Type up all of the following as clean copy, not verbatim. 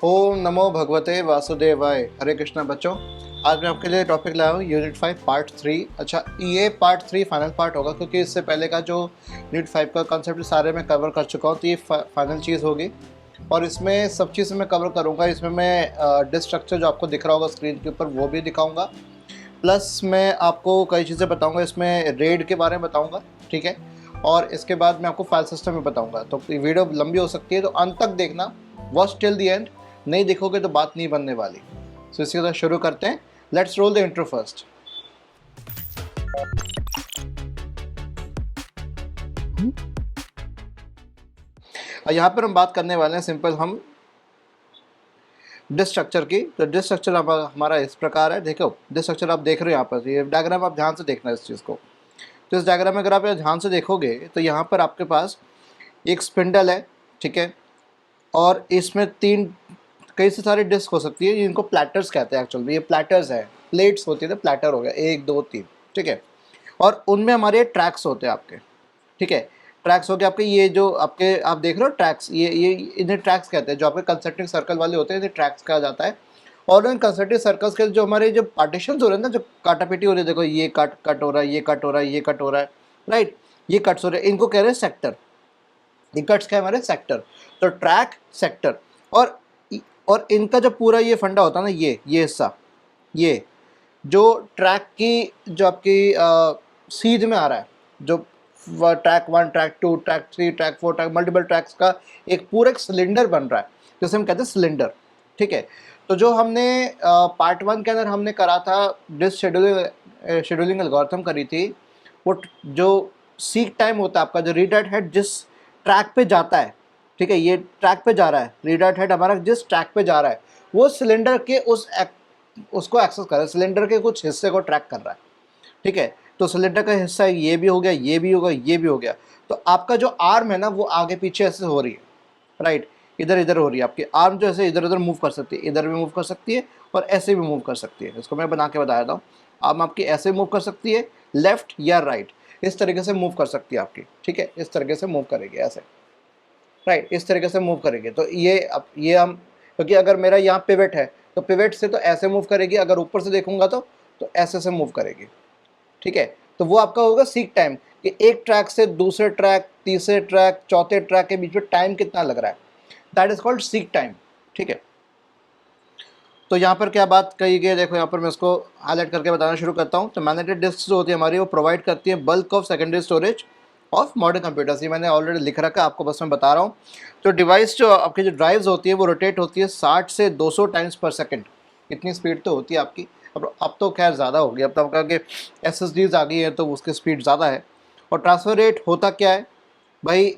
ओम नमो भगवते वासुदेवाय। हरे कृष्णा बच्चों, आज मैं आपके लिए टॉपिक लाया हूँ यूनिट 5 पार्ट 3। अच्छा, ये पार्ट 3 फाइनल पार्ट होगा क्योंकि इससे पहले का जो यूनिट 5 का कॉन्सेप्ट सारे मैं कवर कर चुका हूँ, तो ये फाइनल चीज़ होगी। और इसमें सब चीज़ मैं कवर करूँगा। इसमें मैं डिस्क स्ट्रक्चर जो आपको दिख रहा होगा स्क्रीन के ऊपर वो भी दिखाऊँगा, प्लस मैं आपको कई चीज़ें बताऊँगा। इसमें रेड के बारे में बताऊँगा, ठीक है। और इसके बाद मैं आपको फाइल सिस्टम में बताऊँगा। तो वीडियो लंबी हो सकती है, तो अंत तक देखना, वॉच टिल द एंड। नहीं देखोगे तो बात नहीं बनने वाली। तो इसके साथ शुरू करते हैं। Let's roll the intro first. यहाँ पर हम बात करने वाले हैं सिंपल हम डिस्क स्ट्रक्चर की। तो डिस्क स्ट्रक्चर हमारा इस प्रकार है। देखो, डिस्क स्ट्रक्चर आप देख रहे हो यहाँ पर, ये डायग्राम आप ध्यान से देखना इस चीज़ को। तो इस डायग्राम में अगर आप ध्यान से देखोगे तो यहाँ पर आपके पास एक स्पिंडल है, ठीक है। और इसमें कई से सारी डिस्क हो सकती है, जिनको प्लैटर्स कहते हैं। एक्चुअली ये प्लैटर्स हैं, प्लेट्स होती है, तो प्लैटर हो गया 1 2 3, ठीक है। और उनमें हमारे ट्रैक्स होते हैं आपके, ठीक है। ट्रैक्स हो गए आपके, ये जो आपके आप देख रहे हो ट्रैक्स, ये इन्हें ट्रैक्स कहते हैं। जो आपके कंसेंट्रिक सर्कल वाले होते हैं इन्हें ट्रैक्स कहा जाता है। और उन कंसेंट्रिक सर्कल्स के जो हमारे जो पार्टीशंस हो रहे हैं ना, जो काटापीटी हो रही है, देखो ये कट हो रहा है, ये कट हो रहा है, ये कट हो रहा है, राइट, ये कट्स हो रहे हैं, इनको कह रहे हैं सेक्टर। ये कट्स क्या है हमारे? सेक्टर। तो ट्रैक, सेक्टर। और और इनका जो पूरा ये फंडा होता है ना, ये हिस्सा, ये जो ट्रैक की जो आपकी सीध में आ रहा है, जो track 1, track 2, track 3, track 4, track multiple tracks का एक पूरा एक सिलेंडर बन रहा है, जैसे हम कहते हैं सिलेंडर, ठीक है। तो जो हमने पार्ट 1 के अंदर हमने करा था, डिस्क शेड्यूलिंग एल्गोरिथम करी थी, वो जो सीक टाइम होता है आपका, जो रीड राइट हेड जिस ट्रैक पे जाता है, ठीक है, ये ट्रैक पे जा रहा है, रीड राइट हेड हमारा जिस ट्रैक पे जा रहा है, वो सिलेंडर के उसको एक्सेस कर रहा है, सिलेंडर के कुछ हिस्से को ट्रैक कर रहा है, ठीक है। तो सिलेंडर का हिस्सा ये भी हो गया, ये भी होगा, ये भी हो गया। तो आपका जो आर्म है ना, वो आगे पीछे ऐसे हो रही है, राइट, इधर इधर हो रही है। आपकी आर्म जो ऐसे इधर उधर मूव कर सकती है, इधर भी मूव कर सकती है और ऐसे भी मूव कर सकती है। इसको मैं बना के बता देता हूँ। आर्म आपकी ऐसे मूव कर सकती है, लेफ्ट या राइट, इस तरीके से मूव कर सकती है आपकी, ठीक है। इस तरीके से मूव करेगी ऐसे, राइट, इस तरीके से मूव करेगी। तो ये हम, क्योंकि अगर मेरा यहाँ पिवट है तो पिवट से तो ऐसे मूव करेगी, अगर ऊपर से देखूंगा तो ऐसे से मूव करेगी, ठीक है। तो वो आपका होगा सीक टाइम, कि एक ट्रैक से दूसरे ट्रैक, तीसरे ट्रैक, चौथे ट्रैक के बीच में टाइम कितना लग रहा है, that is called seek time, ठीक है। तो यहाँ पर क्या बात कही गई है, देखो यहाँ पर मैं इसको हाईलाइट करके बताना शुरू करता हूँ। तो मैग्नेटिक डिस्क जो होती है हमारी, वो प्रोवाइड करती है bulk of secondary storage of modern computers. ये मैंने ऑलरेडी लिख रखा है, आपको बस मैं बता रहा हूँ। तो डिवाइस जो आपकी जो ड्राइव्स होती है वो रोटेट होती है 60 से 200 टाइम्स पर सेकेंड। इतनी स्पीड तो होती है आपकी। अब तो खैर ज़्यादा हो गई, अब तो आपका कि SSDs आ गई है तो उसकी स्पीड ज़्यादा है। और ट्रांसफ़र रेट होता क्या है भाई?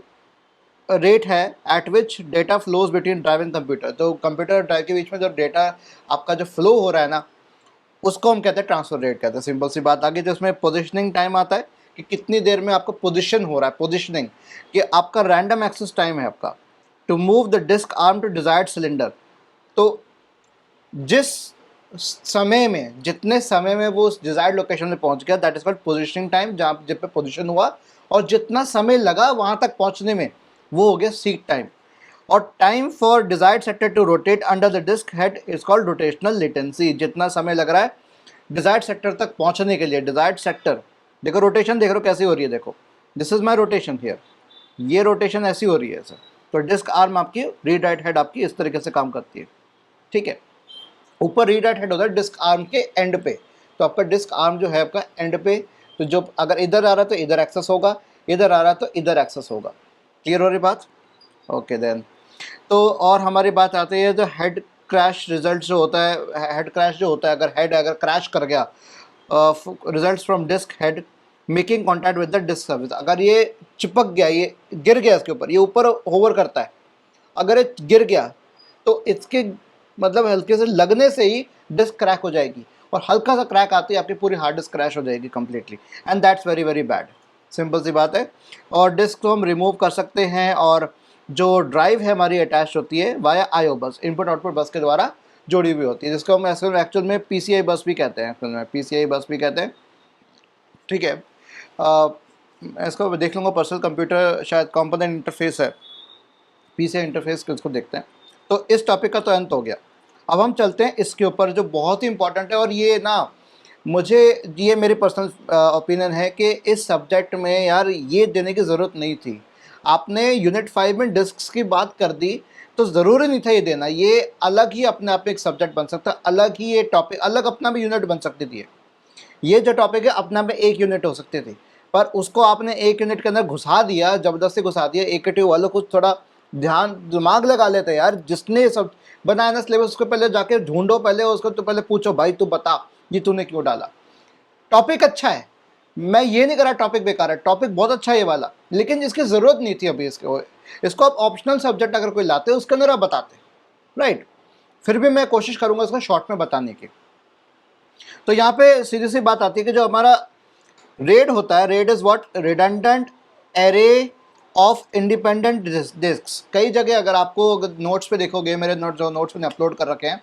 रेट है eight which data flows between drive and computer. तो कंप्यूटर और ड्राइव के बीच में जो डेटा आपका जो फ्लो हो रहा है ना, उसको हम कहते हैं ट्रांसफर रेट कहते हैं। सिंपल सी बात। आगे जो उसमें पोजिशनिंग टाइम आता है कि कितनी देर में आपको पोजिशन हो रहा है, पोजिशनिंग, कि आपका रैंडम एक्सेस टाइम है आपका to move the disk arm to desired cylinder. तो जिस समय में, जितने समय में वो उस डिजायर्ड लोकेशन में पहुंच गया, that is called positioning time, जहाँ जब पे पोजिशन हुआ, और जितना समय लगा वहां तक पहुंचने में, वो हो गया सीक टाइम। और time for desired sector to rotate under the disk head is called rotational latency. जितना समय लग रहा है डिजायर्ड सेक्टर तक पहुंचने के लिए, डिजायर्ड सेक्टर, देखो रोटेशन देख रहे हो कैसी हो रही है, देखो this is my rotation here, ये रोटेशन ऐसी हो रही है सर। तो डिस्क आर्म आपकी, रीड राइट हेड आपकी इस तरीके से काम करती है, ठीक है। ऊपर रीड राइट हेड होता है डिस्क आर्म के एंड पे। तो आपका डिस्क आर्म जो है आपका एंड पे, तो जो अगर इधर आ रहा है तो इधर एक्सेस होगा, इधर आ रहा है तो इधर एक्सेस होगा। क्लियर हो रही बात? Okay then. तो और हमारी बात आती है जो हेड क्रैश रिजल्ट जो होता है, हेड क्रैश जो होता है, अगर हेड अगर क्रैश कर गया, results from disk head making contact with the disk surface. अगर ये चिपक गया, ये गिर गया इसके ऊपर, ये ऊपर होवर करता है, अगर ये गिर गया तो इसके मतलब हल्के से लगने से ही डिस्क क्रैक हो जाएगी, और हल्का सा क्रैक आती है आपकी पूरी हार्ड डिस्क क्रैश हो जाएगी completely, and that's very very bad. Simple सी बात है। और डिस्क को हम रिमूव कर सकते हैं, और जो ड्राइव है हमारी अटैच होती है वाया IO बस, इनपुट आउटपुट बस के द्वारा जोड़ी हुई होती है, जिसको हम एक्चुअल में PCI बस भी कहते हैं, एक्चुअल में PCI बस भी कहते हैं, ठीक है। इसको देख लूँगा, पर्सनल कंप्यूटर शायद कंपोनेंट इंटरफेस है, PCI इंटरफेस, इसको देखते हैं। तो इस टॉपिक का तो अंत हो गया। अब हम चलते हैं इसके ऊपर जो बहुत ही इंपॉर्टेंट है, और ये ना मुझे, ये मेरी पर्सनल ओपिनियन है कि इस सब्जेक्ट में यार ये देने की ज़रूरत नहीं थी। आपने यूनिट 5 में डिस्क्स की बात कर दी तो ज़रूरी नहीं था ये देना। ये अलग ही अपने आप में एक सब्जेक्ट बन सकता, अलग ही ये टॉपिक, अलग अपना भी यूनिट बन सकती थी। ये जो टॉपिक है अपना में एक यूनिट हो सकती थी, पर उसको आपने एक यूनिट के अंदर घुसा दिया, ज़बरदस्ती घुसा दिया। AKTU वालों को थोड़ा ध्यान दिमाग लगा लेते यार, जिसने सब बनाया ना सिलेबस उसको पहले जाके ढूंढो, पहले उसको तो पहले पूछो भाई तू बता ये तूने क्यों डाला। टॉपिक अच्छा है, मैं ये नहीं करा टॉपिक बेकार है, टॉपिक बहुत अच्छा है ये वाला, लेकिन इसकी ज़रूरत नहीं थी अभी इसको आप ऑप्शनल सब्जेक्ट अगर कोई लाते उसके अंदर आप बताते, राइट। फिर भी मैं कोशिश करूंगा इसको शॉर्ट में बताने की। तो यहाँ पे सीधी सी बात आती है कि जो हमारा रेड होता है, RAID is what, redundant array of independent disks. कई जगह अगर आपको नोट्स पे देखोगे, मेरे नोट्स मैंने अपलोड कर रखे हैं,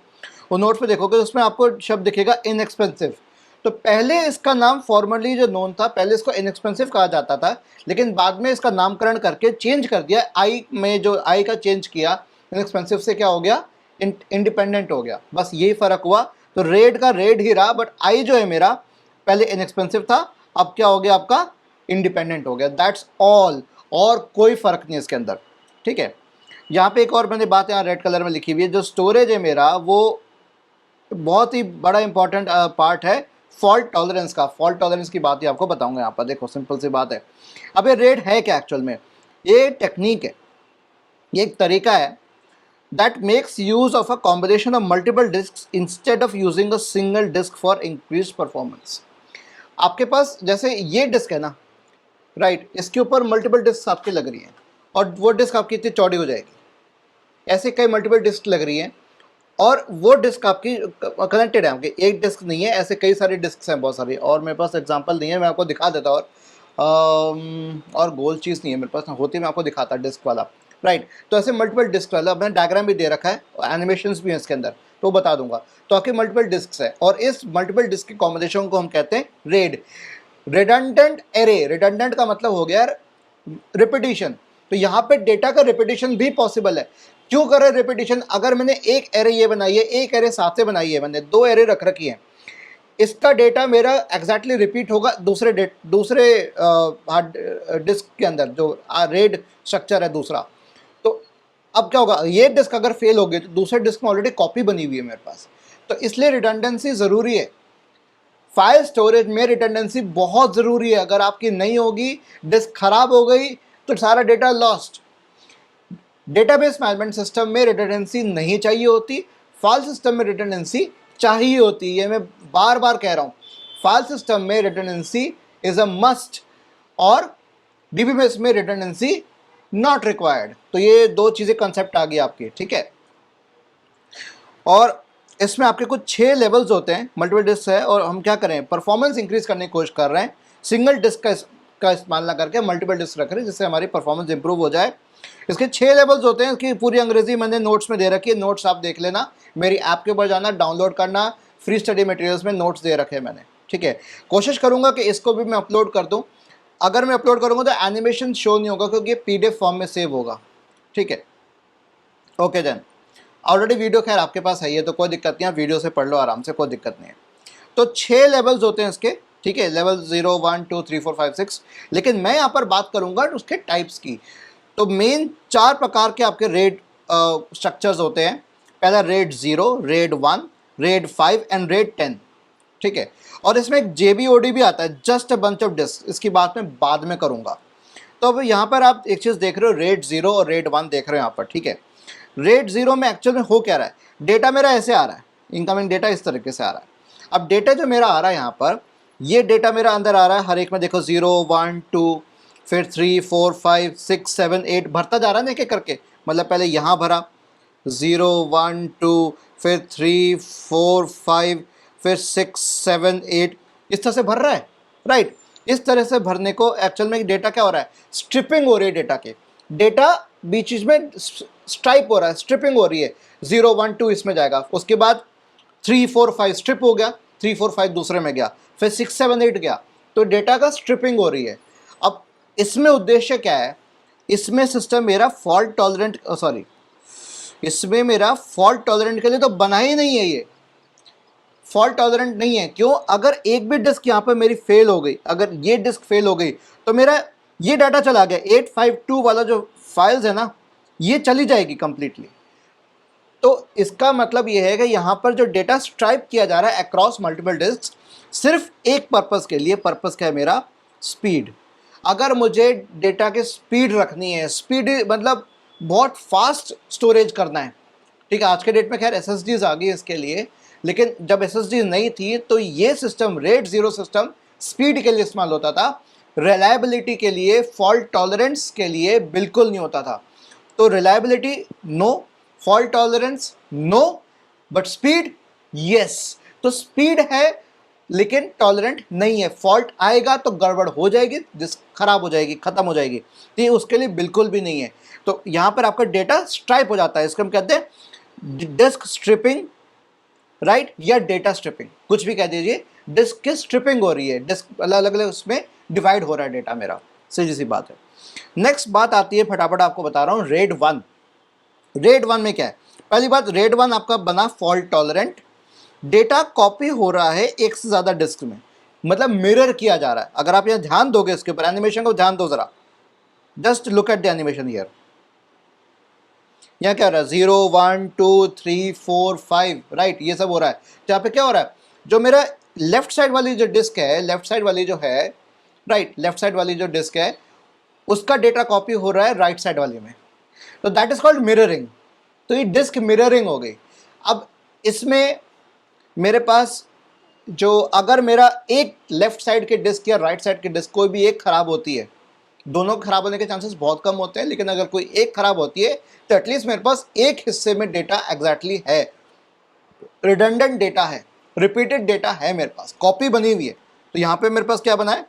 वो नोट्स पे देखोगे उसमें आपको शब्द दिखेगा इनएक्सपेंसिव। तो पहले इसका नाम फॉर्मली जो नोन था, पहले इसको इनएक्सपेंसिव कहा जाता था, लेकिन बाद में इसका नामकरण करके चेंज कर दिया। आई में जो आई का चेंज किया, इनएक्सपेंसिव से क्या हो गया, इंडिपेंडेंट हो गया। बस यही फ़र्क हुआ। तो रेड का रेड ही रहा, बट आई जो है मेरा पहले इनएक्सपेंसिव था, अब क्या हो गया आपका, इंडिपेंडेंट हो गया। दैट्स ऑल, और कोई फ़र्क नहीं इसके अंदर, ठीक है। यहाँ पे एक और मैंने बात यहाँ रेड कलर में लिखी हुई है, जो स्टोरेज है मेरा वो बहुत ही बड़ा इंपॉर्टेंट पार्ट है फॉल्ट टॉलरेंस का। फॉल्ट टॉलरेंस की बात ही आपको बताऊंगा यहाँ पर। देखो सिंपल सी बात है, अब ये रेड है क्या एक्चुअल में, ये टेक्निक है, ये एक तरीका है that makes use of a combination of multiple disks instead of using a single disk for increased performance। आपके पास जैसे ये डिस्क है ना, राइट, इसके ऊपर मल्टीपल डिस्क आपकी लग रही हैं, और वो डिस्क आपकी इतनी चौड़ी हो जाएगी, ऐसे कई मल्टीपल डिस्क लग रही हैं, और वो डिस्क आपकी कनेक्टेड है, आपकी एक डिस्क नहीं है, ऐसे कई सारी डिस्क हैं, बहुत सारी। और मेरे पास एग्जांपल नहीं है, मैं आपको दिखा देता, और गोल चीज़ नहीं है मेरे पास, होती मैं आपको दिखाता डिस्क वाला, राइट। तो ऐसे मल्टीपल डिस्क वाला मैंने डायग्राम भी दे रखा है, एनिमेशंस भी हैं इसके अंदर, तो बता दूंगा। तो आपके मल्टीपल डिस्क है, और इस मल्टीपल डिस्क की कॉम्बिनेशन को हम कहते हैं रेड, रिडंडेंट एरे। रिडंडेंट का मतलब हो गया रिपीटिशन, तो यहाँ पे डेटा का रिपीटिशन भी पॉसिबल है। क्यों करे रिपीटिशन, अगर मैंने एक एरे ये बनाई है, एक एरे साथ से बनाई है, मैंने दो एरे रख रखी है, इसका डेटा मेरा एग्जैक्टली रिपीट होगा दूसरे हार्ड डिस्क के अंदर, जो रेड स्ट्रक्चर है दूसरा। तो अब क्या होगा, ये डिस्क अगर फेल हो गई तो दूसरे डिस्क में ऑलरेडी कॉपी बनी हुई है मेरे पास, तो इसलिए रिडंडेंसी ज़रूरी है। फाइल स्टोरेज में रिडंडेंसी बहुत ज़रूरी है, अगर आपकी नहीं होगी, डिस्क खराब हो गई तो सारा data lost. Database management system में रिडंडेंसी नहीं चाहिए होती, फाइल सिस्टम में रिडंडेंसी चाहिए होती है। मैं बार बार कह रहा हूँ, फाइल सिस्टम में रिडंडेंसी इज अ मस्ट, और डीबीएमएस में रिडंडेंसी नॉट रिक्वायर्ड। तो ये दो चीज़ें कंसेप्ट आ गई आपकी, ठीक है। और इसमें आपके कुछ 6 लेवल्स होते हैं, मल्टीपल डिस्क है, और हम क्या करें, परफॉर्मेंस इंक्रीज करने की कोशिश कर रहे हैं, सिंगल डिस्क का इस्तेमाल ना करके मल्टीपल डिस्क रख रहे हैं, जिससे हमारी परफॉर्मेंस इंप्रूव हो जाए। इसके 6 लेवल्स होते हैं, इसकी पूरी अंग्रेजी मैंने नोट्स में दे रखी है, नोट्स आप देख लेना, मेरी ऐप के ऊपर जाना, डाउनलोड करना, फ्री स्टडी मटेरियल्स में नोट्स दे रखे हैं मैंने, ठीक है। कोशिश करूंगा कि इसको भी मैं अपलोड कर दूं। अगर मैं अपलोड करूंगा तो एनिमेशन शो नहीं होगा, क्योंकि ये PDF फॉर्म में सेव होगा, ठीक है। ओके देन, ऑलरेडी वीडियो खैर आपके पास है, ये तो कोई दिक्कत नहीं है, वीडियो से पढ़ लो आराम से, कोई दिक्कत नहीं है। तो 6 लेवल्स होते हैं इसके, ठीक है, लेवल 0 1 2 3 4 5 6, लेकिन मैं यहाँ पर बात करूंगा उसके टाइप्स की। तो मेन 4 प्रकार के आपके रेड स्ट्रक्चर्स होते हैं। पहला red 0, red 1, red 5 and red 10, ठीक है। और इसमें एक JBOD भी आता है, just a bunch of disk, इसकी बात मैं बाद में करूंगा। तो अब यहाँ पर आप एक चीज़ देख रहे हो, रेड 0 और रेड 1 देख रहे हो यहाँ पर, ठीक है। रेड 0 में एक्चुअल में हो क्या रहा है, डेटा मेरा ऐसे आ रहा है, इनकमिंग डेटा इस तरीके से आ रहा है। अब डेटा जो मेरा आ रहा है यहाँ पर, ये डेटा मेरा अंदर आ रहा है, हर एक में देखो 0 1 2 फिर 3 4 5 6 7 8 भरता जा रहा है ना एक एक करके। मतलब पहले यहाँ भरा 0 1 2 फिर 3 4 5 फिर 6 7 8, इस तरह से भर रहा है, राइट। इस तरह से भरने को एक्चुअल में डेटा क्या हो रहा है, स्ट्रिपिंग हो रही है डेटा के, डेटा बीच में स्ट्राइप हो रहा है, स्ट्रिपिंग हो रही है। 0 1 2 इसमें जाएगा, उसके बाद 3 4 5 स्ट्रिप हो गया, 3 4 5 दूसरे में गया, फिर 6 7 8 गया, तो डेटा का स्ट्रिपिंग हो रही है। अब इसमें उद्देश्य क्या है, इसमें सिस्टम मेरा फॉल्ट टॉलरेंट इसमें मेरा फॉल्ट टॉलरेंट के लिए तो बना ही नहीं है, ये फॉल्ट टॉलरेंट नहीं है। क्यों? अगर एक भी डिस्क यहाँ पर मेरी फेल हो गई, अगर ये डिस्क फेल हो गई तो मेरा ये डाटा चला गया, 852 वाला जो फाइल्स है ना, ये चली जाएगी कंप्लीटली। तो इसका मतलब ये है कि यहाँ पर जो डेटा स्ट्राइप किया जा रहा है अक्रॉस मल्टीपल डिस्क, सिर्फ एक पर्पस के लिए, पर्पस क्या है मेरा? स्पीड। अगर मुझे डेटा के स्पीड रखनी है, स्पीड मतलब बहुत फास्ट स्टोरेज करना है, ठीक है। आज के डेट में खैर एसएसडीज आ गई इसके लिए, लेकिन जब एसएसडी नहीं थी तो ये system, rate zero system, speed के लिए इस्तेमाल होता था, रिलायबिलिटी के लिए, फॉल्ट टॉलरेंस के लिए बिल्कुल नहीं होता था। तो reliability no, fault tolerance no, but speed yes. तो स्पीड है लेकिन टॉलरेंट नहीं है, फॉल्ट आएगा तो गड़बड़ हो जाएगी, डिस्क खराब हो जाएगी, खत्म हो जाएगी, तो ये उसके लिए बिल्कुल भी नहीं है। तो यहां पर आपका डेटा स्ट्राइप हो जाता है, इसको हम कहते हैं डिस्क स्ट्रिपिंग, राइट, या डेटा स्ट्रिपिंग, कुछ भी कह दीजिए। डिस्क की स्ट्रिपिंग हो रही है, डिस्क अलग अलग उसमें डिवाइड हो रहा है डेटा मेरा, सीधी सी बात है। नेक्स्ट बात आती है, फटाफट आपको बता रहा हूं, रेड वन। रेड वन में क्या है? पहली बात, रेड वन आपका बना फॉल्ट टॉलरेंट, डेटा कॉपी हो रहा है एक से ज्यादा डिस्क में, मतलब मिरर किया जा रहा है। अगर आप यहां ध्यान दोगे, इसके ऊपर एनिमेशन को ध्यान दो जरा, just look at the animation here. यहाँ क्या हो रहा है? 0 1 2 3 4 5, राइट, ये सब हो रहा है। तो यहाँ पे क्या हो रहा है? जो मेरा लेफ्ट साइड वाली जो डिस्क है, लेफ्ट साइड वाली जो है, राइट, लेफ्ट साइड वाली जो डिस्क है, उसका डेटा कॉपी हो रहा है राइट साइड वाली में, तो दैट इज कॉल्ड मिररिंग। तो ये डिस्क मिररिंग हो गई। अब इसमें मेरे पास जो, अगर मेरा एक लेफ्ट साइड के डिस्क या राइट साइड की डिस्क कोई भी एक खराब होती है, दोनों खराब होने के चांसेस बहुत कम होते हैं, लेकिन अगर कोई एक खराब होती है तो एटलीस्ट मेरे पास एक हिस्से में डेटा एग्जैक्टली है, रिडंडेंट डेटा है, रिपीटेड डेटा है, मेरे पास कॉपी बनी हुई है। तो यहाँ पे मेरे पास क्या बना है?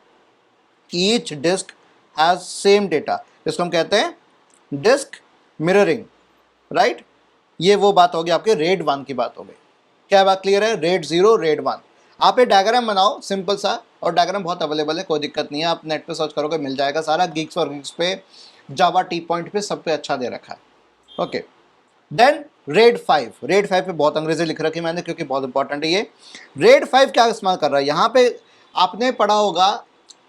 Each disk has same data, इसको हम कहते हैं डिस्क मिररिंग, राइट। ये वो बात होगी, आपके रेड वन की बात हो गई। क्या बात क्लियर है? Red zero, red one. आप ये डायग्राम बनाओ सिंपल सा, और डायग्राम बहुत अवेलेबल है, कोई दिक्कत नहीं है, आप नेट पे सर्च करोगे मिल जाएगा सारा, गीक्स और गीक्स पे, जावा टी पॉइंट पे, सब पे अच्छा दे रखा है। Okay, then RAID five. RAID five पे बहुत अंग्रेजी लिख रखी है मैंने, क्योंकि बहुत इंपॉर्टेंट है ये। रेड फाइव क्या इस्तेमाल कर रहा है? यहाँ पे आपने पढ़ा होगा,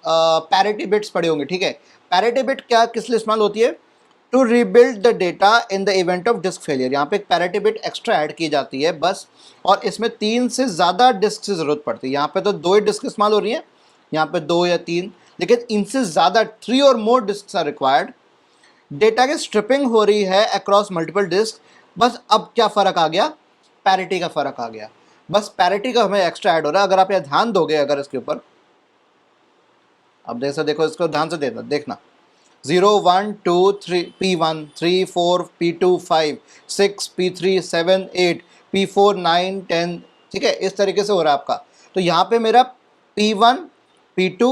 पैरिटी बिट्स पढ़े होंगे, ठीक है। पैरिटी बिट क्या, किस लिए इस्तेमाल होती है? To rebuild the data in the event of disk failure. यहाँ पे एक पैरिटी बिट एक्स्ट्रा ऐड की जाती है बस, और इसमें 3 से ज़्यादा डिस्क की ज़रूरत पड़ती है। यहाँ पे तो 2 ही डिस्क इस्तेमाल हो रही है, यहाँ पे 2 या 3, लेकिन इनसे ज़्यादा 3 और मोर डिस्क आर रिक्वायर्ड। डेटा की स्ट्रिपिंग हो रही है अक्रॉस मल्टीपल डिस्क। बस अब क्या फ़र्क आ गया? पैरिटी का फ़र्क आ गया, बस पैरिटी का हमें एक्स्ट्रा ऐड हो रहा है। अगर आप यहाँ ध्यान दोगे, अगर इसके ऊपर अब जैसे देखो, इसको ध्यान से देखना, 0 1 2 3 P1 3 4 P2 5 6 P3 7 8 P4 9 10, ठीक है, इस तरीके से हो रहा है आपका। तो यहाँ पे मेरा P1 P2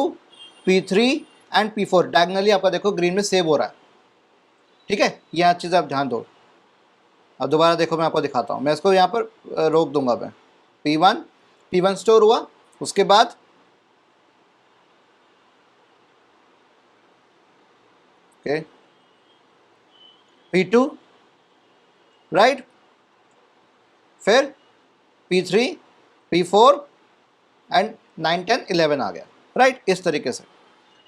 P3 and P4 diagonally आपका देखो ग्रीन में सेव हो रहा है, ठीक है। यह चीज़ आप ध्यान दो। अब दोबारा देखो, मैं आपको दिखाता हूँ, मैं इसको यहाँ पर रोक दूंगा मैं। P1 स्टोर हुआ, उसके बाद ओके P2, राइट, फिर P3 P4 एंड 9 10 11 आ गया, राइट, इस तरीके से।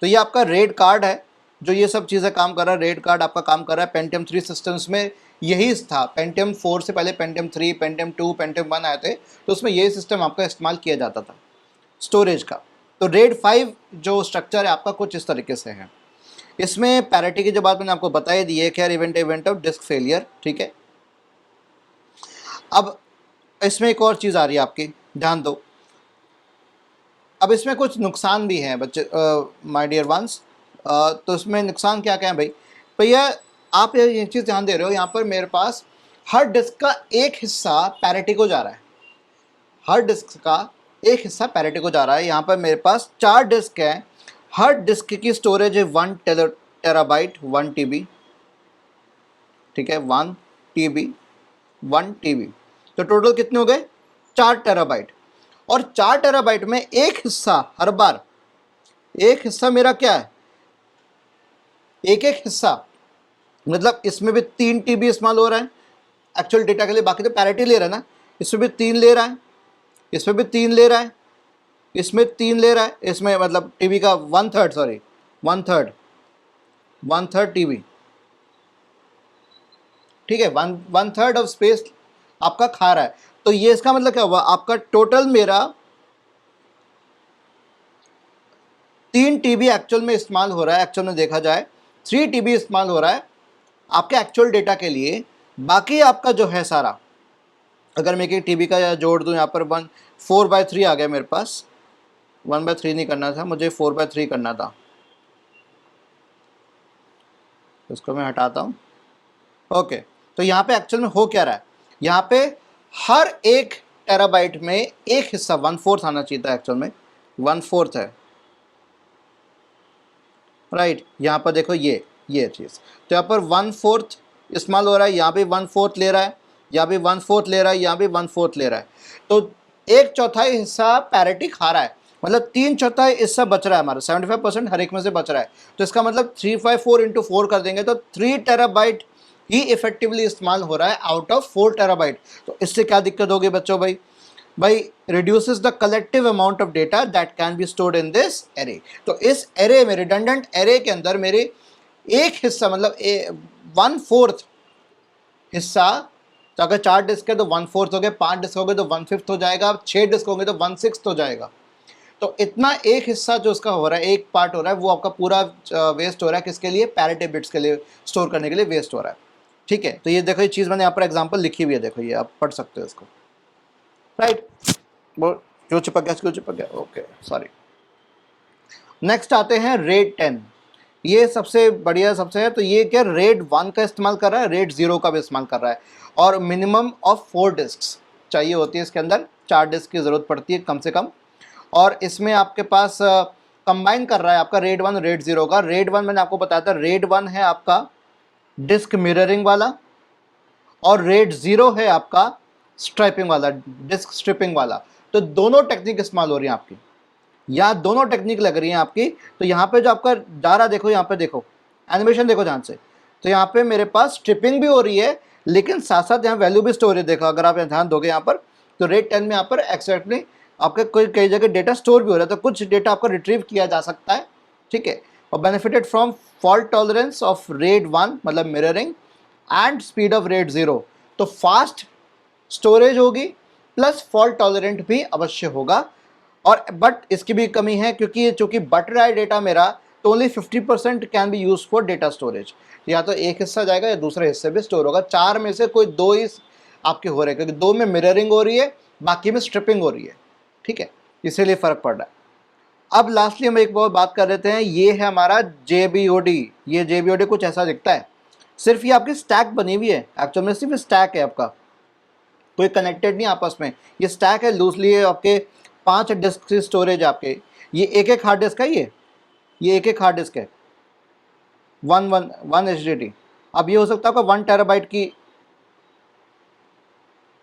तो ये आपका रेड कार्ड है जो ये सब चीज़ें काम कर रहा है। रेड कार्ड आपका काम कर रहा है पेंटियम 3 सिस्टम्स में, यही था। पेंटियम 4 से पहले पेंटियम 3, पेंटियम 2, पेंटियम 1 आए थे, तो उसमें यही सिस्टम आपका इस्तेमाल किया जाता था स्टोरेज का। तो रेड 5 जो स्ट्रक्चर है आपका कुछ इस तरीके से है। इसमें पैरिटी की जो बात मैंने आपको बताई दी है, खैर इवेंट ऑफ डिस्क फेलियर, ठीक है। अब इसमें एक और चीज़ आ रही है आपकी, ध्यान दो। अब इसमें कुछ नुकसान भी हैं बच्चे, माय डियर वंस। तो इसमें नुकसान क्या क्या है भाई? भैया आप ये चीज़ ध्यान दे रहे हो, यहाँ पर मेरे पास हर डिस्क का एक हिस्सा पैरिटी को जा रहा है, हर डिस्क का एक हिस्सा पैरिटी को जा रहा है। यहाँ पर मेरे पास 4 डिस्क हैं, हर डिस्क की स्टोरेज है 1 टेराबाइट 1 TB, ठीक है, 1 TB 1 TB। तो टोटल कितने हो गए? 4 टेराबाइट। और 4 टेराबाइट में एक हिस्सा, हर बार एक हिस्सा मेरा क्या है? एक हिस्सा, मतलब इसमें भी 3 TB इस्तेमाल हो रहा है, एक्चुअल डेटा के लिए, बाकी तो पैरिटी ले रहा है ना, इसमें भी 3 ले रहा है, इसमें भी 3 ले रहा है, इसमें 3 ले रहा है, इसमें मतलब टीबी का 1/3, सॉरी 1/3, 1/3 टीबी, ठीक है, 1/3 ऑफ स्पेस आपका खा रहा है। तो ये इसका मतलब क्या हुआ, आपका टोटल मेरा 3 टीबी एक्चुअल में इस्तेमाल हो रहा है, एक्चुअल में देखा जाए 3 टीबी इस्तेमाल हो रहा है आपके एक्चुअल डेटा के लिए। बाकी आपका जो है सारा, अगर मैं एक टीबी का जोड़ दूं यहाँ पर 4/3 आ गया मेरे पास, 1/3 नहीं करना था मुझे, 4/3 करना था, इसको मैं हटाता हूँ। ओके, तो यहाँ पे एक्चुअल में हो क्या रहा है, यहाँ पे हर एक टेराबाइट में एक हिस्सा 1/4 आना चाहिए था, एक्चुअल में 1/4 है, राइट। यहाँ पर देखो ये चीज़, तो यहाँ पर 1/4 इस्तेमाल हो रहा है, यहाँ भी 1/4 ले रहा है, यहाँ भी 1/4 ले रहा है, यहाँ भी 1/4 ले रहा है, तो 1/4 हिस्सा पैरिटी खा रहा है, मतलब 3/4 हिस्सा बच रहा है हमारा, 75% हर एक में से बच रहा है। तो इसका मतलब 354 इंटू 4 कर देंगे तो 3 टेराबाइट ही इफेक्टिवली इस्तेमाल हो रहा है आउट ऑफ 4 टेराबाइट। तो इससे क्या दिक्कत होगी बच्चों, भाई reduces the collective amount of data that can be stored in this array। तो इस array में, redundant array के अंदर मेरे एक हिस्सा मतलब 1/4 हिस्सा, तो अगर 4 डिस्क है तो 1/4 हो गए, 5 डिस्क हो गए तो 1/5 हो जाएगा, 6 डिस्क होंगे तो 1/6 हो जाएगा। तो इतना एक हिस्सा जो उसका हो रहा है, एक पार्ट हो रहा है, वो आपका पूरा वेस्ट हो रहा है, किसके लिए, पैरिटी बिट्स के लिए स्टोर करने के लिए वेस्ट हो रहा है, ठीक है। तो ये देखो, ये चीज़ मैंने यहाँ पर एग्जाम्पल लिखी हुई है, देखो ये आप पढ़ सकते हो इसको, राइट। वो क्यों चिपक गया, क्यों चिपक गया, ओके सॉरी। नेक्स्ट आते हैं रेड 10, ये सबसे बढ़िया सबसे है। तो ये क्या रेड 1 का इस्तेमाल कर रहा है, रेड 0 का भी इस्तेमाल कर रहा है, और मिनिमम ऑफ 4 डिस्क चाहिए होती है इसके अंदर, 4 डिस्क की ज़रूरत पड़ती है कम से कम। और इसमें आपके पास कंबाइन कर रहा है आपका रेड 1 रेड 0 का। रेड 1 मैंने आपको बताया था, रेड 1 है आपका डिस्क मिररिंग वाला, और रेड 0 है आपका स्ट्राइपिंग वाला, डिस्क स्ट्रिपिंग वाला। तो दोनों टेक्निक इस्तेमाल हो रही है आपकी, यहाँ दोनों टेक्निक लग रही है आपकी। तो यहाँ पे जो आपका जा रहा, देखो यहाँ पे देखो एनिमेशन देखो ध्यान से, तो यहाँ पे मेरे पास स्ट्रिपिंग भी हो रही है, लेकिन साथ साथ यहाँ वैल्यू भी स्टोर है। देखो अगर आप यहाँ ध्यान दोगे यहाँ पर, तो रेड 10 में यहाँ पर एक्जैक्टली आपके कोई कई जगह डेटा स्टोर भी हो रहा है, तो कुछ डेटा आपका रिट्रीव किया जा सकता है, ठीक है। और benefited from fault tolerance of red 1 मतलब mirroring and speed of red 0। तो फास्ट स्टोरेज होगी प्लस फॉल्ट टॉलरेंट भी अवश्य होगा। और बट इसकी भी कमी है, क्योंकि चूंकि बट रहा है डेटा मेरा, तो only 50% can be use for data storage. या तो एक हिस्सा जाएगा या दूसरे हिस्से भी स्टोर होगा, 4 में से कोई 2 ही आपके हो रहे हैं, क्योंकि 2 में मिररिंग हो रही है, बाकी में स्ट्रिपिंग हो रही है, ठीक है, इसीलिए फ़र्क पड़ रहा है। अब लास्टली हम एक बहुत बात कर लेते हैं, ये है हमारा JBOD। ये JBOD कुछ ऐसा दिखता है, सिर्फ ये आपकी स्टैक बनी हुई है, एक्चुअल में सिर्फ स्टैक है आपका, कोई कनेक्टेड नहीं आपस में, ये स्टैक है लूजली है आपके। 5 डिस्क की स्टोरेज आपके, ये एक हार्ड डिस्क है, ये एक हार्ड डिस्क है, 1 HDD। अब ये हो सकता है आपका 1 टेराबाइट की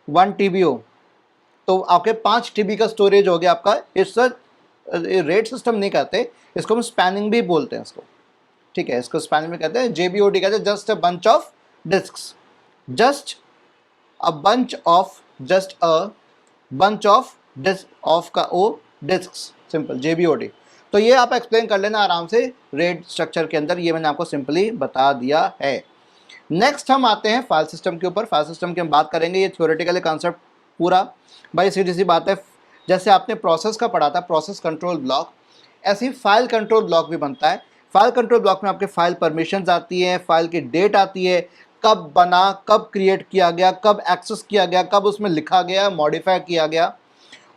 1 TB हो, तो आपके 5 TB का स्टोरेज हो गया आपका। इस रेट सिस्टम नहीं कहते इसको, हम स्पैनिंग भी बोलते हैं इसको, ठीक है, इसको स्पैनिंग में कहते हैं, JBOD कहते हैं just a bunch of disks, just a bunch of disk of का ओ डिस्क्स, सिंपल JBOD। तो ये आप एक्सप्लेन कर लेना आराम से रेड स्ट्रक्चर के अंदर, ये मैंने आपको सिंपली बता दिया है। नेक्स्ट हम आते हैं फाइल सिस्टम के ऊपर। फाइल सिस्टम की हम बात करेंगे, ये थ्योरेटिकली कॉन्सेप्ट पूरा भाई सीधी सी बात है, जैसे आपने प्रोसेस का पढ़ा था, प्रोसेस कंट्रोल ब्लॉक, ऐसे ही फाइल कंट्रोल ब्लॉक भी बनता है। फाइल कंट्रोल ब्लॉक में आपके फाइल परमिशंस आती है, फाइल की डेट आती है, कब बना, कब क्रिएट किया गया, कब एक्सेस किया गया, कब उसमें लिखा गया, मॉडिफाई किया गया,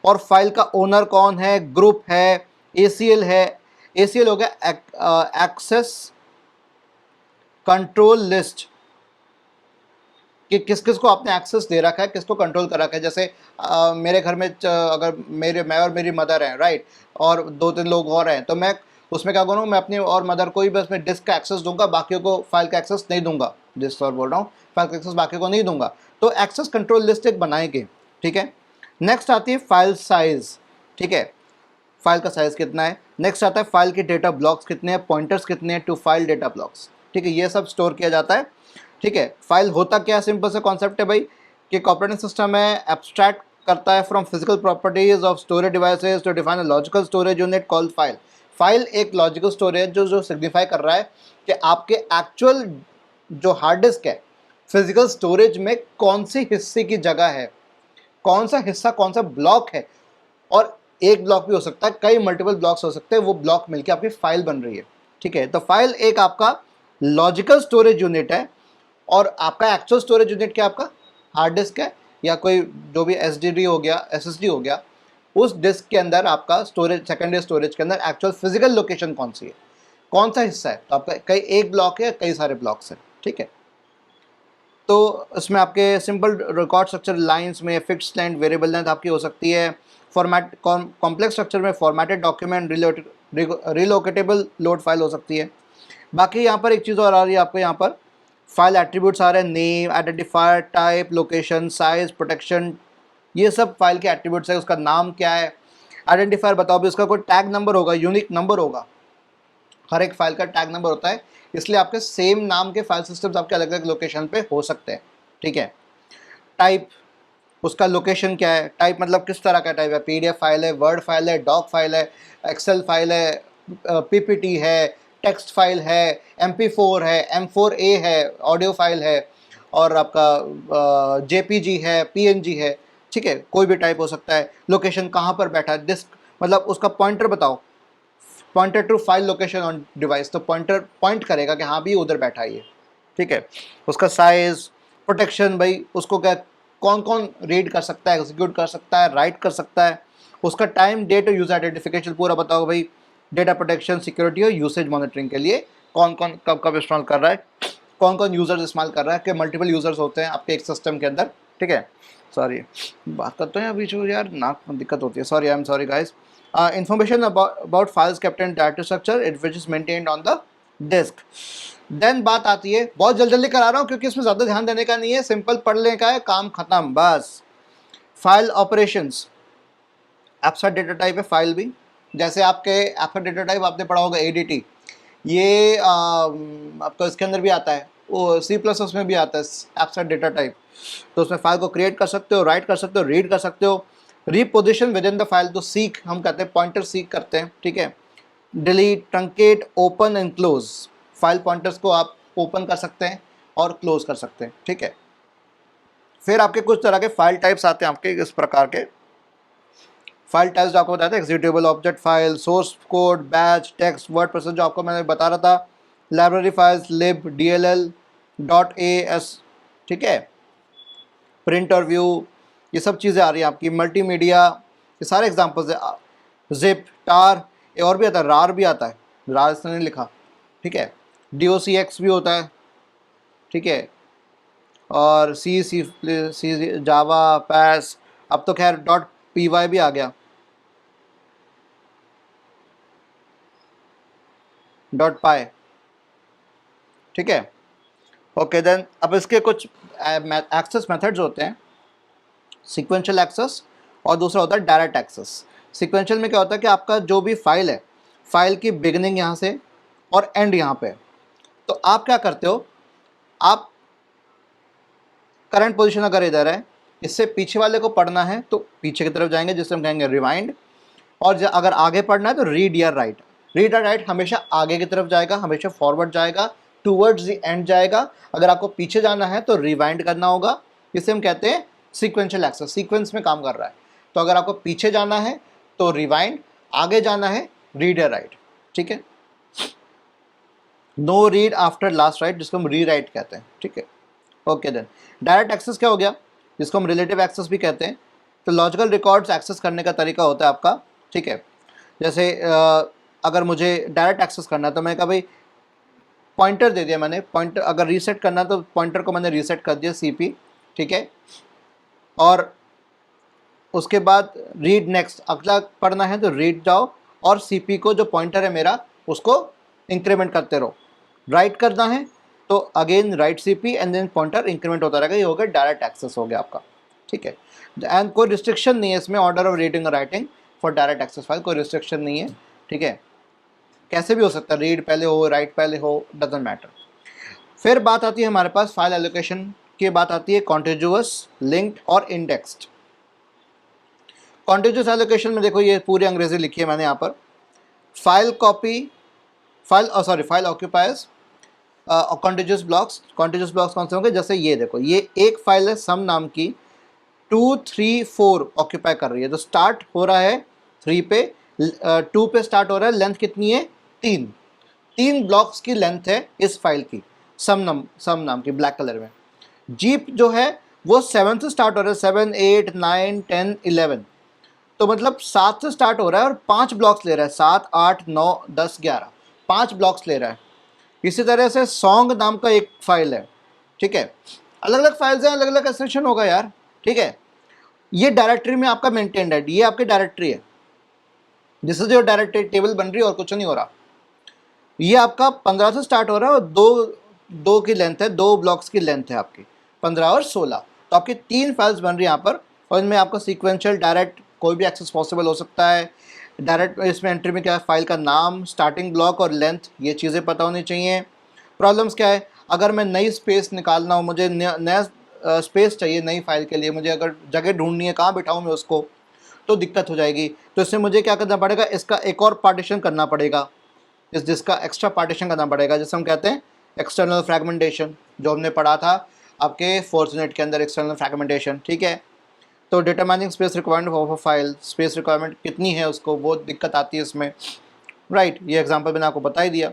और फाइल का ओनर कौन है, ग्रुप है, ACL है। ACL हो गया एक्सेस कंट्रोल लिस्ट, कि किस किस को आपने एक्सेस दे रखा है, किसको कंट्रोल कर रखा है। जैसे मेरे घर में अगर मैं और मेरी मदर हैं, राइट, और 2-3 लोग और हैं, तो मैं उसमें क्या करूँ, मैं अपनी और मदर को ही बस मैं डिस्क का एक्सेस दूंगा, बाकियों को फाइल का एक्सेस नहीं दूंगा, डिस्क और बोल रहा हूँ, फाइल का एक्सेस बाकी को नहीं दूंगा। तो एक्सेस कंट्रोल लिस्ट एक बनाएंगे, ठीक है। नेक्स्ट आती है फाइल साइज, ठीक है, फाइल का साइज कितना है। नेक्स्ट आता है फाइल के डेटा ब्लॉक्स कितने हैं, पॉइंटर्स कितने हैं टू फाइल डेटा ब्लॉक्स, ठीक है, ये सब स्टोर किया जाता है। ठीक है। फाइल होता क्या, सिंपल सा कॉन्सेप्ट है भाई कि ऑपरेटिंग सिस्टम है एब्स्ट्रैक्ट करता है from physical properties of storage devices to define a logical storage unit called file. File एक लॉजिकल स्टोरेज जो सिग्निफाई कर रहा है कि आपके एक्चुअल जो हार्ड डिस्क है फिजिकल स्टोरेज में कौन सी हिस्से की जगह है, कौन सा हिस्सा, कौन सा ब्लॉक है। और एक ब्लॉक भी हो सकता है, कई मल्टीपल ब्लॉक्स हो सकते हैं, वो ब्लॉक मिलकर आपकी फाइल बन रही है। ठीक है, तो फाइल एक आपका लॉजिकल स्टोरेज यूनिट है और आपका एक्चुअल स्टोरेज यूनिट क्या आपका हार्ड डिस्क है या कोई जो भी एसडीडी हो गया, एसएसडी हो गया, उस डिस्क के अंदर आपका स्टोरेज, सेकेंडरी स्टोरेज के अंदर एक्चुअल फिजिकल लोकेशन कौन सी है, कौन सा हिस्सा है। तो आपका कई एक ब्लॉक है, कई सारे ब्लॉक्स हैं। ठीक है, तो इसमें आपके सिंपल रिकॉर्ड स्ट्रक्चर लाइंस में फिक्स्ड लेंथ, वेरिएबल लेंथ आपकी हो सकती है। फॉर्मेट कॉम्प्लेक्स स्ट्रक्चर में formatted document, relocatable load file हो सकती है। बाकी यहाँ पर एक चीज़ और आ रही है आपको, यहाँ पर फाइल एट्रीब्यूट्स आ रहे हैं, name, identifier, type, location, size, protection, ये सब फाइल के एट्रीब्यूट्स है। उसका नाम क्या है, आइडेंटिफायर बताओ भी, उसका कोई टैग नंबर होगा, यूनिक नंबर होगा, हर एक फाइल का टैग नंबर होता है, इसलिए आपके सेम नाम के फाइल सिस्टम्स आपके अलग अलग लोकेशन पे हो सकते हैं। ठीक है, टाइप, उसका लोकेशन क्या है, टाइप मतलब किस तरह का टाइप है, पीडीएफ फाइल है, वर्ड फाइल है, डॉक फाइल है, एक्सेल फाइल है, पीपीटी है, टेक्स्ट फाइल है, MP4 है, M4A है, ऑडियो फाइल है, और आपका जेपीजी है, पीएनजी है। ठीक है, कोई भी टाइप हो सकता है। लोकेशन कहाँ पर बैठा है, डिस्क मतलब उसका पॉइंटर बताओ, pointer to file location on device, तो पॉइंटर पॉइंट करेगा कि हाँ भी उधर बैठा है ये। ठीक है, उसका साइज, प्रोटेक्शन, भाई उसको क्या, कौन कौन रीड कर सकता है, एग्जीक्यूट कर सकता है, राइट कर सकता है। उसका टाइम, डेट और यूजर आइडेंटिफिकेशन पूरा बताओ भाई। डेटा प्रोटेक्शन, सिक्योरिटी और यूसेज मॉनिटरिंग के लिए कौन कौन कब कब इस्तेमाल कर रहा है, कौन कौन यूजर्स इस्तेमाल कर रहा है, कि मल्टीपल यूजर्स होते हैं आपके एक सिस्टम के अंदर। ठीक है, सॉरी बात करते हैं अभी जो यार नाक में दिक्कत होती है, sorry, I am sorry guys. Information about files kept in data structure which is maintained on the disk। Then बात आती है, बहुत जल्दी जल्दी करा रहा हूँ क्योंकि इसमें ज़्यादा ध्यान देने का नहीं है, सिंपल पढ़ने का है, काम खत्म बस। File operations, abstract data type है फाइल भी, जैसे आपके एब्स्ट्रैक्ट डेटा टाइप आपने पढ़ा होगा ADT, ये आपका इसके अंदर भी आता है, वो C++ में भी आता है एब्स्ट्रैक्ट डेटा टाइप। तो उसमें फाइल को क्रिएट कर सकते हो, राइट कर सकते हो, रीड कर सकते हो। Reposition with in the file, तो सीक हम कहते हैं, पॉइंटर सीक करते हैं। ठीक है, delete, truncate, open and close, file pointers को आप ओपन कर सकते हैं और क्लोज कर सकते हैं। ठीक है, फिर आपके कुछ तरह के फाइल टाइप्स आते हैं आपके इस प्रकार के फाइल टाइप्स जो आपको बताया था, executable object file, source code, batch, text, word process जो आपको मैंने बता रहा था, लाइब्रेरी फाइल्स, लिब, DLL, .as। ठीक है, प्रिंट और व्यू, ये सब चीज़ें आ रही हैं आपकी, मल्टीमीडिया, ये सारे एग्जांपल्स है। जिप, टार, ये और भी आता है, रार भी आता है, रार इसने नहीं लिखा। ठीक है, DOCX भी होता है। ठीक है, और सी जावा, पैस, अब तो खैर .py भी आ गया, .py। ठीक है, ओके देन अब इसके कुछ एक्सेस मेथड्स होते हैं, सीक्वेंशियल एक्सेस और दूसरा होता है डायरेक्ट एक्सेस। सीक्वेंशियल में क्या होता है कि आपका जो भी फाइल है, फाइल की बिगिनिंग यहाँ से और एंड यहाँ पे है, तो आप क्या करते हो, आप करंट पोजीशन अगर इधर है, इससे पीछे वाले को पढ़ना है तो पीछे की तरफ जाएंगे जिसे हम कहेंगे रिवाइंड, और अगर आगे पढ़ना है तो रीड या राइट। रीड या राइट हमेशा आगे की तरफ जाएगा, हमेशा फॉरवर्ड जाएगा, टूवर्ड्स द एंड जाएगा। अगर आपको पीछे जाना है तो रिवाइंड करना होगा, जिसे हम कहते हैं सीक्वेंशियल एक्सेस, सीक्वेंस में काम कर रहा है। तो अगर आपको पीछे जाना है तो रिवाइंड, आगे जाना है रीड या राइट। ठीक है, no read after last write, जिसको हम री राइट कहते हैं। ठीक है, ओके देन डायरेक्ट एक्सेस क्या हो गया, जिसको हम रिलेटिव एक्सेस भी कहते हैं। तो लॉजिकल रिकॉर्ड्स एक्सेस करने का तरीका होता है आपका। ठीक है, जैसे अगर मुझे डायरेक्ट एक्सेस करना है तो मैं कहा भाई पॉइंटर दे दिया मैंने, पॉइंटर अगर रीसेट करना तो पॉइंटर को मैंने रीसेट कर दिया CP। ठीक है, और उसके बाद रीड नेक्स्ट, अगला पढ़ना है तो रीड जाओ और CP को जो पॉइंटर है मेरा उसको इंक्रीमेंट करते रहो। राइट करना है तो again write CP and then pointer increment होता रहेगा, ये हो गया डायरेक्ट एक्सेस हो गया आपका। ठीक है, एंड कोई रिस्ट्रिक्शन नहीं है इसमें, ऑर्डर ऑफ रीडिंग और writing for direct access file, कोई रिस्ट्रिक्शन नहीं है। ठीक है, कैसे भी हो सकता है, रीड पहले हो, राइट पहले हो, डजेंट मैटर। फिर बात आती है हमारे पास फाइल एलोकेशन की बात आती है कॉन्टिग्युअस, लिंक्ड और इंडेक्स्ड। कॉन्टिग्युअस एलोकेशन में देखो ये पूरी अंग्रेजी लिखी है मैंने यहाँ पर, file copy, file occupies, contiguous blocks. Contiguous blocks कौन से होंगे, जैसे ये देखो, ये एक फाइल है सम नाम की, 2, 3, 4 ऑक्यूपाई कर रही है, तो स्टार्ट हो रहा है 3 पे, 2 पे स्टार्ट हो रहा है, लेंथ कितनी है 3, 3 ब्लॉक्स की लेंथ है इस फाइल की, सम नाम की ब्लैक कलर में। जीप जो है वो 7 से स्टार्ट हो रहा है, 7, 8, 9, 10, 11, तो मतलब 7 से स्टार्ट हो रहा है और 5 ब्लॉक्स ले रहा है, 7, 8, 9, 10, 11, 5 ब्लॉक्स ले रहा है। इसी तरह से सॉन्ग नाम का एक फाइल है, ठीक है, अलग अलग फाइल्स हैं, अलग अलग एक्सटेंशन होगा यार, ठीक है। ये डायरेक्टरी में आपका मेंटेन्ड है, ये आपकी डायरेक्टरी है, जिससे जो डायरेक्टरी टेबल बन रही है और कुछ नहीं हो रहा। ये आपका 15 से स्टार्ट हो रहा है और दो की लेंथ है, 2 ब्लॉक्स की लेंथ है आपकी, 15 और 16, तो आपकी 3 फाइल्स बन रही है यहाँ पर, और इनमें आपका सीक्वेंशियल डायरेक्ट कोई भी एक्सेस पॉसिबल हो सकता है। डायरेक्ट इसमें एंट्री में क्या है, फाइल का नाम, स्टार्टिंग ब्लॉक और लेंथ, ये चीज़ें पता होनी चाहिए। प्रॉब्लम्स क्या है, अगर मैं नई स्पेस निकालना हो, मुझे नया स्पेस चाहिए नई फाइल के लिए, मुझे अगर जगह ढूंढनी है, कहाँ बिठाऊँ मैं उसको, तो दिक्कत हो जाएगी। तो इससे मुझे क्या करना पड़ेगा, इसका एक और पार्टीशन करना पड़ेगा, जिसका एक्स्ट्रा पार्टीशन करना पड़ेगा, जिसे हम कहते हैं एक्सटर्नल फ्रैगमेंटेशन, जो हमने पढ़ा था आपके 4th यूनिट के अंदर, एक्सटर्नल फ्रैगमेंटेशन, ठीक है। तो determining space requirement of a file, space requirement कितनी है उसको, बहुत दिक्कत आती है इसमें, राइट। ये एग्जांपल मैंने आपको बता ही दिया।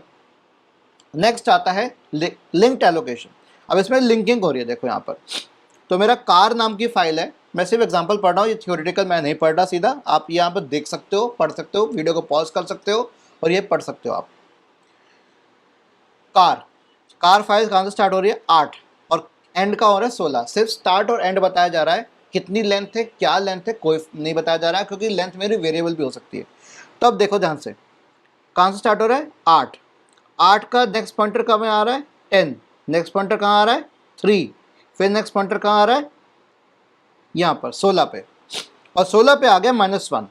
नेक्स्ट आता है लिंक्ड एलोकेशन। अब इसमें लिंकिंग हो रही है, देखो यहाँ पर, तो मेरा कार नाम की फाइल है, मैं सिर्फ एग्जांपल पढ़ रहा हूँ, ये थ्योरेटिकल मैं नहीं पढ़ रहा सीधा, आप यहाँ पर देख सकते हो, पढ़ सकते हो, वीडियो को पॉज कर सकते हो और ये पढ़ सकते हो आप। कार फाइल कहाँ से स्टार्ट हो रही है, 8, और एंड का हो रहा है 16, सिर्फ स्टार्ट और एंड बताया जा रहा है, कितनी लेंथ है, क्या लेंथ है, कोई नहीं बताया जा रहा है, क्योंकि लेंथ मेरी वेरिएबल भी हो सकती है। तो अब देखो ध्यान से, कहाँ से स्टार्ट हो रहा है, 8, 8 का नेक्स्ट पॉइंटर कहाँ में आ रहा है, 10, नेक्स्ट पॉइंटर कहाँ आ रहा है, 3, फिर नेक्स्ट पॉइंटर कहाँ आ रहा है, यहाँ पर 16 पे, और 16 पे आ गया -1,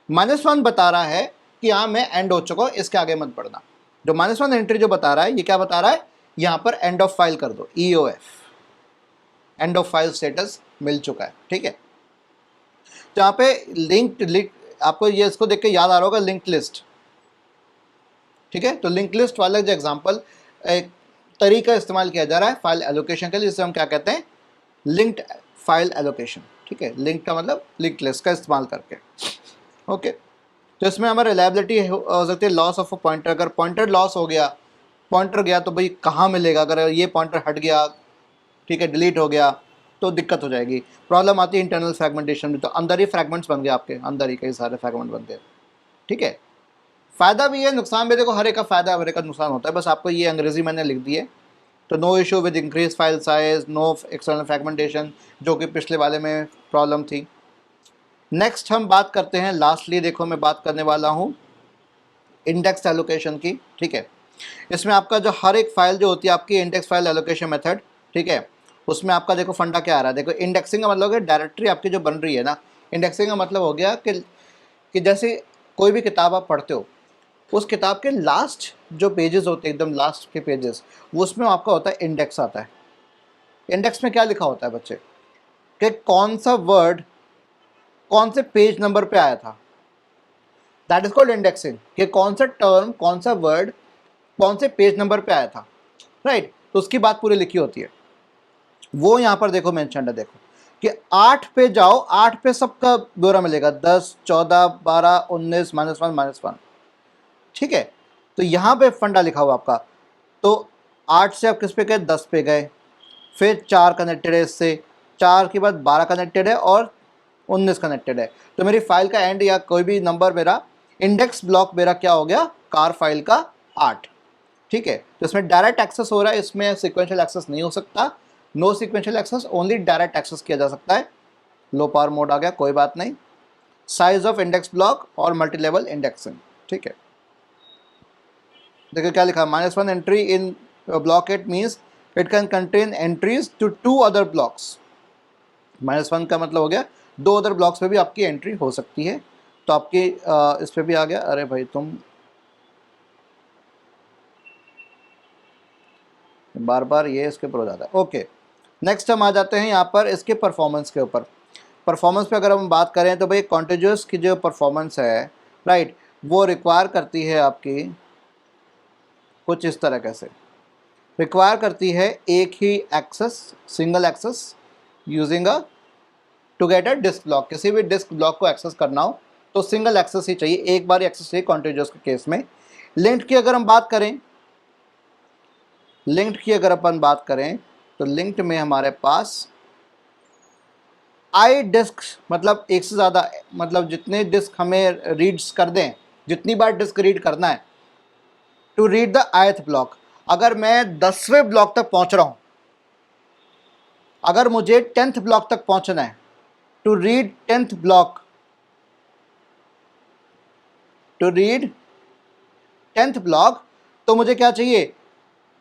-1 बता रहा है कि हाँ मैं एंड हो चुका हूँ, इसके आगे मत बढ़ना। जो -1 एंट्री जो बता रहा है, ये क्या बता रहा है, यहाँ पर एंड ऑफ फाइल कर दो, EOF, end of file status मिल चुका है, ठीक है। तो यहाँ पे लिंक आपको ये इसको देख के याद आ रहा होगा, लिंक लिस्ट, ठीक है। तो लिंक लिस्ट वाला जो एग्जांपल, एक तरीका इस्तेमाल किया जा रहा है फाइल एलोकेशन के लिए, जिसे हम क्या कहते हैं, लिंक्ड फाइल एलोकेशन, ठीक है। लिंक का मतलब लिंक लिस्ट का इस्तेमाल करके, ओके। तो इसमें हमारा रिलायबिलिटी हो सकती है लॉस ऑफ अ पॉइंटर, अगर पॉइंटर लॉस हो गया, पॉइंटर गया तो भाई कहाँ मिलेगा, अगर ये पॉइंटर हट गया, ठीक है, डिलीट हो गया, तो दिक्कत हो जाएगी। प्रॉब्लम आती है इंटरनल फ्रैगमेंटेशन में, तो अंदर ही फ्रैगमेंट्स बन गए आपके, अंदर ही कई सारे फ्रैगमेंट बन गए, ठीक है। फ़ायदा भी है, नुकसान भी, देखो हर एक का फ़ायदा हर एक का नुकसान होता है, बस आपको ये अंग्रेजी मैंने लिख दी है। तो no issue with increase file size, no external fragmentation, जो कि पिछले वाले में प्रॉब्लम थी। नेक्स्ट हम बात करते हैं, लास्टली देखो मैं बात करने वाला हूँ इंडेक्स एलोकेशन की, ठीक है। इसमें आपका जो हर एक फाइल जो होती है आपकी इंडेक्स फाइल एलोकेशन मेथड, ठीक है, उसमें आपका देखो फंडा क्या आ रहा है, देखो इंडेक्सिंग का मतलब है डायरेक्टरी आपकी जो बन रही है ना, इंडेक्सिंग का मतलब हो गया कि जैसे कोई भी किताब आप पढ़ते हो, उस किताब के लास्ट जो पेजेस होते हैं, एकदम लास्ट के पेजेस, वो उसमें आपका होता है इंडेक्स आता है। इंडेक्स में क्या लिखा होता है बच्चे, कि कौन सा वर्ड कौन से पेज नंबर पे आया था, दैट इज कॉल्ड इंडेक्सिंग, कि कौन सा टर्म, कौन सा वर्ड कौन से पेज नंबर पे आया था, राइट। तो उसकी बात पूरी लिखी होती है, वो यहाँ पर देखो मेंशन है, देखो कि 8 पे जाओ, 8 पे सबका ब्यौरा मिलेगा, 10, 14, 12, 19, -1, ठीक है। तो यहाँ पे फंडा लिखा हुआ आपका, तो 8 से आप किस पे गए, 10 पे गए, फिर 4 कनेक्टेड है इससे, 4 के बाद 12 कनेक्टेड है और 19 कनेक्टेड है, तो मेरी फाइल का एंड या कोई भी नंबर मेरा इंडेक्स ब्लॉक मेरा क्या हो गया, कार फाइल का 8, ठीक है। तो इसमें डायरेक्ट एक्सेस हो रहा है, इसमें सिक्वेंशियल एक्सेस नहीं हो सकता, no sequential access, only direct access किया जा सकता है। लो पावर मोड आ गया, कोई बात नहीं। साइज ऑफ इंडेक्स ब्लॉक और मल्टी लेवल इंडेक्सिंग, ठीक है। देखिए क्या लिखा, -1 entry in block it means it can contain entries to 2 other blocks. -1 का मतलब हो गया 2 अदर ब्लॉक्स पे भी आपकी एंट्री हो सकती है। तो आपकी इस पे भी आ गया, अरे भाई तुम बार बार ये इसके ऊपर हो जाता है। ओके, नेक्स्ट हम आ जाते हैं यहाँ पर इसके परफॉर्मेंस के ऊपर। परफॉर्मेंस पे अगर हम बात करें तो भाई कॉन्टिन्यूस की जो परफॉर्मेंस है, राइट, वो रिक्वायर करती है आपकी कुछ इस तरह से, रिक्वायर करती है एक ही access, single access using a to get a disk block. किसी भी डिस्क ब्लॉक को एक्सेस करना हो तो सिंगल एक्सेस ही चाहिए, एक बार एक्सेस चाहिए कॉन्टिन्यूस के केस में। लिंक्ड की अगर हम बात करें, लिंक्ड की अगर अपन बात करें तो लिंक्ड में हमारे पास आई डिस्क, मतलब एक से ज़्यादा, मतलब जितने डिस्क हमें रीड्स कर दें, जितनी बार डिस्क रीड करना है to read the ith block. अगर मैं 10वें ब्लॉक तक पहुंच रहा हूं, अगर मुझे 10th ब्लॉक तक पहुंचना है to read 10th block, to read 10th block, तो मुझे क्या चाहिए,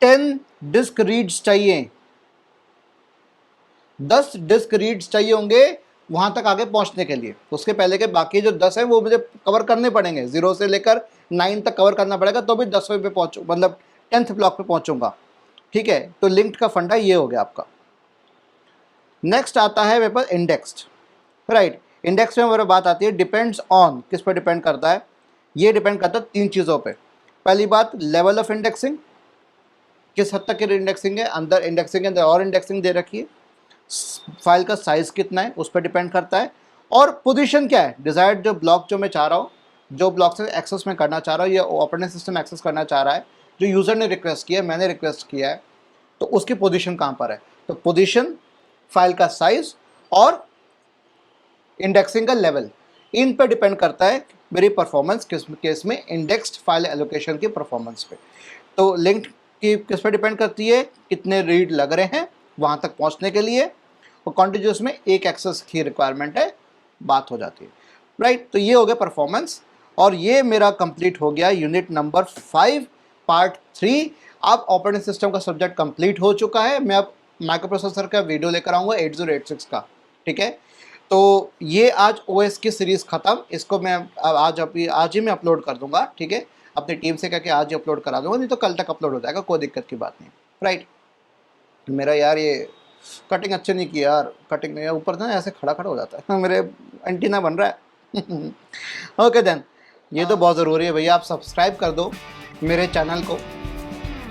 10 डिस्क रीड्स चाहिए, 10 डिस्क रीड्स चाहिए होंगे वहां तक आगे पहुंचने के लिए। उसके पहले के बाकी जो 10 है वो मुझे कवर करने पड़ेंगे, 0 से लेकर 9 तक कवर करना पड़ेगा, तो भी 10वें पे पहुंचू, मतलब 10th ब्लॉक पे पहुंचूंगा। ठीक है, तो लिंक्ड का फंडा ये हो गया आपका। नेक्स्ट आता है मेरे पास इंडेक्स्ड, राइट। इंडेक्स में हमारी बात आती है डिपेंड्स ऑन, किस पर डिपेंड करता है, ये डिपेंड करता है 3 चीज़ों पे। पहली बात लेवल ऑफ इंडेक्सिंग, किस हद तक की इंडेक्सिंग है, अंदर इंडेक्सिंग के अंदर और इंडेक्सिंग दे रखी है, फाइल का साइज़ कितना है उस पर डिपेंड करता है, और पोजीशन क्या है, डिज़ायर्ड जो ब्लॉक जो मैं चाह रहा हूँ, जो ब्लॉक से एक्सेस में करना चाह रहा हूँ या ऑपरेटिंग सिस्टम एक्सेस करना चाह रहा है, जो यूज़र ने रिक्वेस्ट किया है, मैंने रिक्वेस्ट किया है, तो उसकी पोजीशन कहाँ पर है। तो पोजीशन, फाइल का साइज़ और इंडेक्सिंग का लेवल, इन पर डिपेंड करता है मेरी परफॉर्मेंस किस केस में, इंडेक्स्ड फाइल एलोकेशन की परफॉर्मेंस पे। तो लिंक्ड की किस पर डिपेंड करती है, कितने रीड लग रहे हैं वहाँ तक पहुँचने के लिए, और कॉन्टिन्यूस में एक एक्सेस की रिक्वायरमेंट है, बात हो जाती है, राइट। तो ये हो गया परफॉर्मेंस, और ये मेरा कंप्लीट हो गया यूनिट नंबर 5 पार्ट 3। अब ऑपरेटिंग सिस्टम का सब्जेक्ट कंप्लीट हो चुका है। मैं अब माइक्रो प्रोसेसर का वीडियो लेकर आऊँगा 8086 का, ठीक है। तो ये आज ओएस की सीरीज़ ख़त्म, इसको मैं आज ही मैं अपलोड कर दूंगा, ठीक है। अपनी टीम से कह के आज ही अपलोड करा दूंगा, नहीं तो कल तक अपलोड हो जाएगा, कोई दिक्कत की बात नहीं, राइट। मेरा यार ये कटिंग अच्छे नहीं की यार, कटिंग नहीं, ऊपर ना ऐसे खड़ा खड़ा हो जाता है मेरे एंटीना बन रहा है। ओके देन, ये तो बहुत ज़रूरी है भैया, आप सब्सक्राइब कर दो मेरे चैनल को,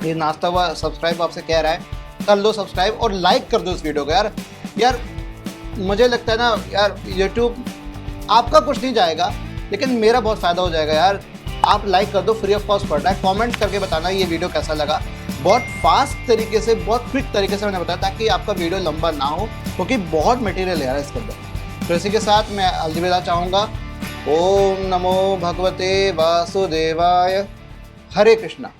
ये नाश्ता हुआ सब्सक्राइब आपसे कह रहा है, कर लो सब्सक्राइब और लाइक कर दो इस वीडियो को यार मुझे लगता है ना यार, यूट्यूब आपका कुछ नहीं जाएगा लेकिन मेरा बहुत फ़ायदा हो जाएगा यार। आप लाइक कर दो, फ्री ऑफ कॉस्ट पड़ रहा है। कमेंट करके बताना ये वीडियो कैसा लगा। बहुत फास्ट तरीके से, बहुत क्विक तरीके से मैंने बताया ताकि आपका वीडियो लंबा ना हो, क्योंकि बहुत मटेरियल है इसके अंदर। तो इसी के साथ मैं अलविदा चाहूँगा। ओम नमो भगवते वासुदेवाय, हरे कृष्णा।